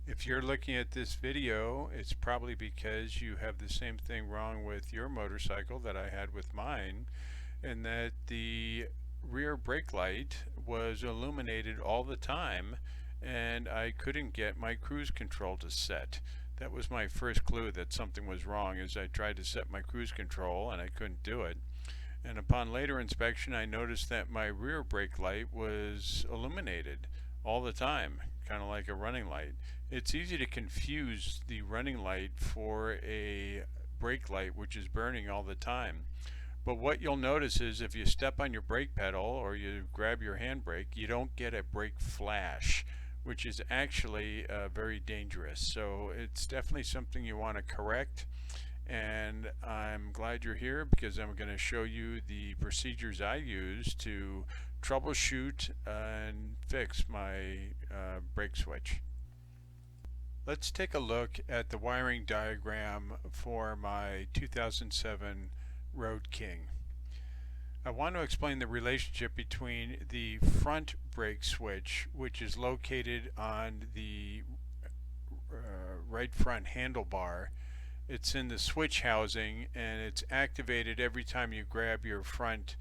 If you're looking at this video, it's probably because you have the same thing wrong with your motorcycle that I had with mine, and that the rear brake light was illuminated all the time and I couldn't get my cruise control to set. That was my first clue that something was wrong, as I tried to set my cruise control and I couldn't do it. And upon later inspection, I noticed that my rear brake light was illuminated all the time, kind of like a running light. It's easy to confuse the running light for a brake light, which is burning all the time. But what you'll notice is if you step on your brake pedal or you grab your handbrake, you don't get a brake flash, which is actually very dangerous. So it's definitely something you want to correct. And I'm glad you're here because I'm going to show you the procedures I use to troubleshoot and fix my brake switch. Let's take a look at the wiring diagram for my 2007 Road King. I want to explain the relationship between the front brake switch, which is located on the right front handlebar. It's in the switch housing and it's activated every time you grab your front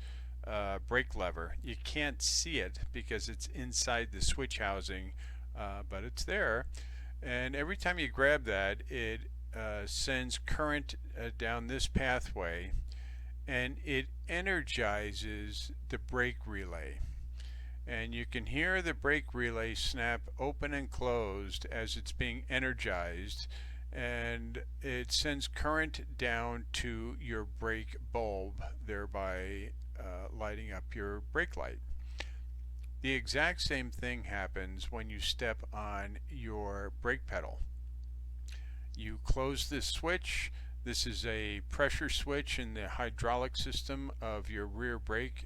brake lever. You can't see it because it's inside the switch housing, but it's there. And every time you grab that, it sends current down this pathway and it energizes the brake relay. And you can hear the brake relay snap open and closed as it's being energized, and it sends current down to your brake bulb, thereby lighting up your brake light. The exact same thing happens when you step on your brake pedal. You close this switch. This is a pressure switch in the hydraulic system of your rear brake,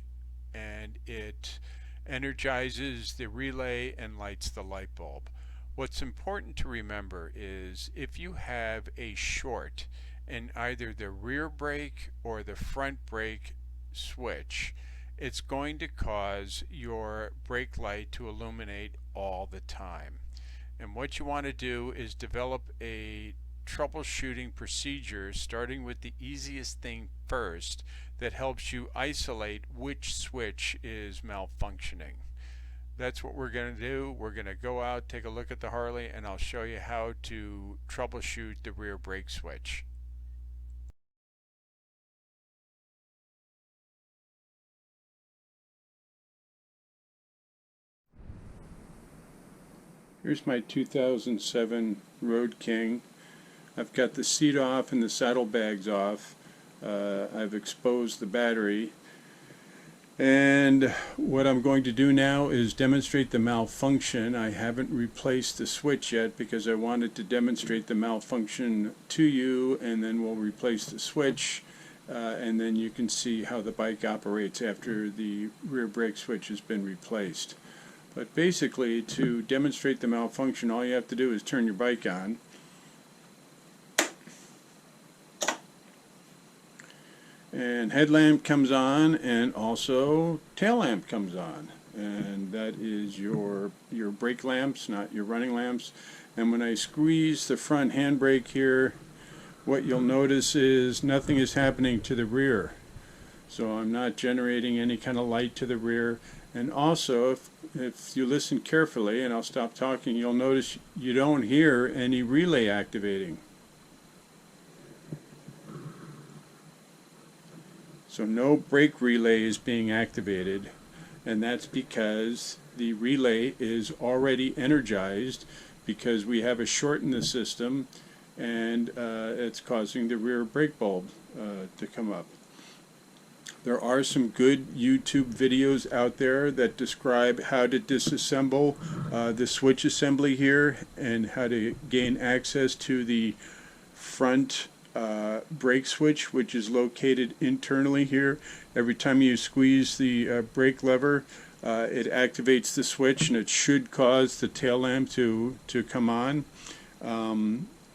and it energizes the relay and lights the light bulb. What's important to remember is if you have a short in either the rear brake or the front brake switch, it's going to cause your brake light to illuminate all the time. And what you want to do is develop a troubleshooting procedure, starting with the easiest thing first, that helps you isolate which switch is malfunctioning. That's what we're going to do. We're going to go out, take a look at the Harley, and I'll show you how to troubleshoot the rear brake switch. Here's my 2007 Road King. I've got the seat off and the saddlebags off. I've exposed the battery. And what I'm going to do now is demonstrate the malfunction. I haven't replaced the switch yet because I wanted to demonstrate the malfunction to you, and then we'll replace the switch, and then you can see how the bike operates after the rear brake switch has been replaced. But basically, to demonstrate the malfunction, all you have to do is turn your bike on. And headlamp comes on, and also tail lamp comes on, and that is your brake lamps, not your running lamps. And when I squeeze the front handbrake here, what you'll notice is nothing is happening to the rear, so I'm not generating any kind of light to the rear. And also, if you listen carefully, and I'll stop talking, you'll notice you don't hear any relay activating. So no brake relay is being activated, and that's because the relay is already energized, because we have a short in the system, and it's causing the rear brake bulb to come up. There are some good YouTube videos out there that describe how to disassemble the switch assembly here and how to gain access to the front brake switch, which is located internally here. Every time you squeeze the brake lever, it activates the switch, and it should cause the tail lamp to come on.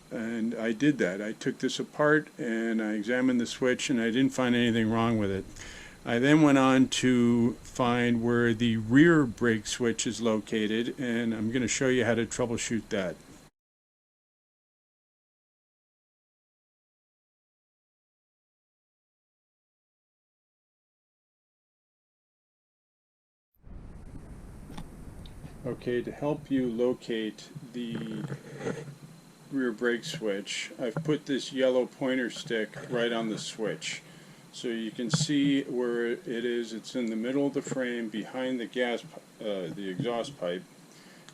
And I did that. I took this apart and I examined the switch, and I didn't find anything wrong with it. I then went on to find where the rear brake switch is located, and I'm going to show you how to troubleshoot that. Okay, to help you locate the rear brake switch, I've put this yellow pointer stick right on the switch. So you can see where it is. It's in the middle of the frame behind the exhaust pipe.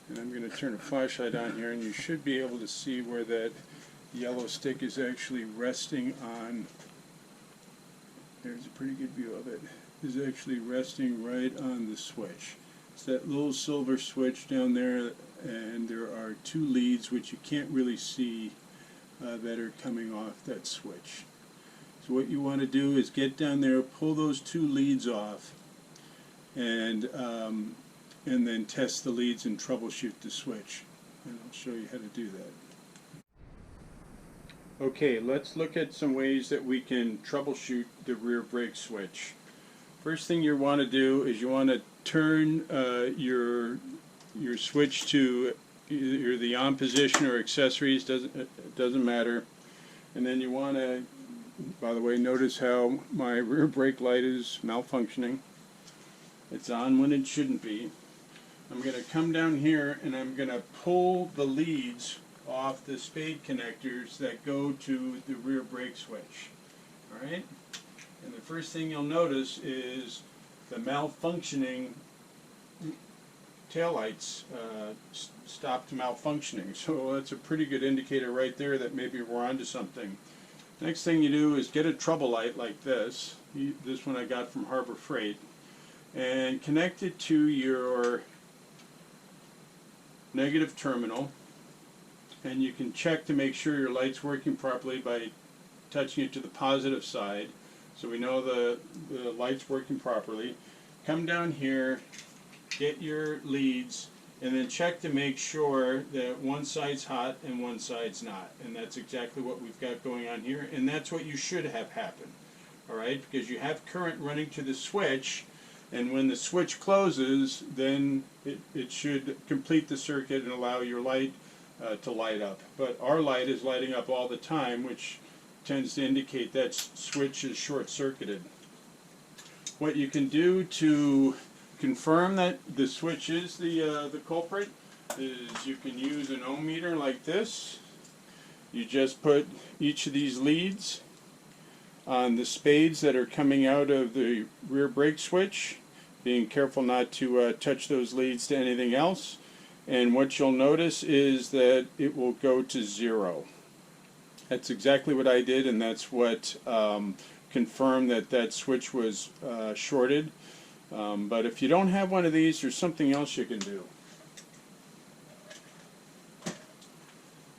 And I'm going to turn a flashlight on here, and you should be able to see where that yellow stick is actually resting on. There's a pretty good view of it. Is actually resting right on the switch. It's that little silver switch down there, and there are two leads which you can't really see that are coming off that switch. So what you want to do is get down there, pull those two leads off, and then test the leads and troubleshoot the switch. And I'll show you how to do that. Okay, let's look at some ways that we can troubleshoot the rear brake switch. First thing you want to do is you want to turn your switch to either the on position or accessories, doesn't matter. And then you want to, by the way, notice how my rear brake light is malfunctioning. It's on when it shouldn't be. I'm going to come down here and I'm going to pull the leads off the spade connectors that go to the rear brake switch. Alright? And the first thing you'll notice is the malfunctioning taillights stopped malfunctioning. So that's a pretty good indicator right there that maybe we're onto something. Next thing you do is get a trouble light like this. This one I got from Harbor Freight. And connect it to your negative terminal. And you can check to make sure your light's working properly by touching it to the positive side. So we know the light's working properly. Come down here, get your leads, and then check to make sure that one side's hot and one side's not. And that's exactly what we've got going on here, and that's what you should have happen. Alright, because you have current running to the switch, and when the switch closes, then it should complete the circuit and allow your light to light up. But our light is lighting up all the time, which tends to indicate that switch is short-circuited. What you can do to confirm that the switch is the culprit is you can use an ohm meter like this. You just put each of these leads on the spades that are coming out of the rear brake switch, being careful not to touch those leads to anything else. And what you'll notice is that it will go to 0. That's exactly what I did, and that's what confirmed that switch was shorted. But if you don't have one of these, there's something else you can do.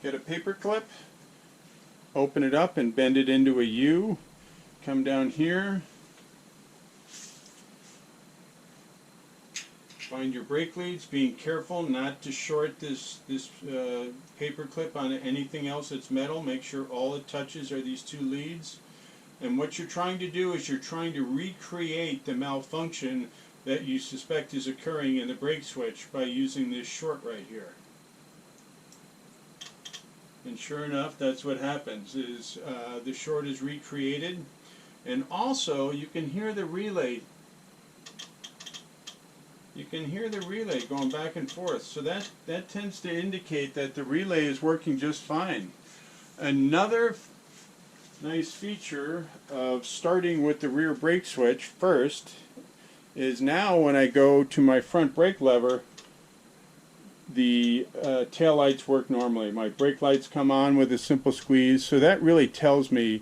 Get a paper clip, open it up and bend it into a U. Come down here, find your brake leads, being careful not to short this paper clip on anything else that's metal. Make sure all it touches are these two leads. And what you're trying to do is you're trying to recreate the malfunction that you suspect is occurring in the brake switch by using this short right here. And sure enough, that's what happens, is the short is recreated. And also, you can hear the relay. You can hear the relay going back and forth. So that tends to indicate that the relay is working just fine. Another nice feature of starting with the rear brake switch first is now when I go to my front brake lever, the tail lights work normally. My brake lights come on with a simple squeeze, so that really tells me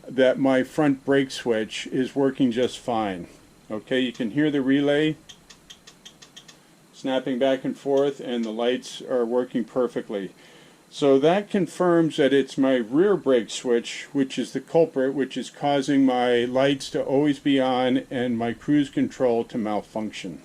that my front brake switch is working just fine. Okay, you can hear the relay snapping back and forth, and the lights are working perfectly. So that confirms that it's my rear brake switch which is the culprit, which is causing my lights to always be on and my cruise control to malfunction.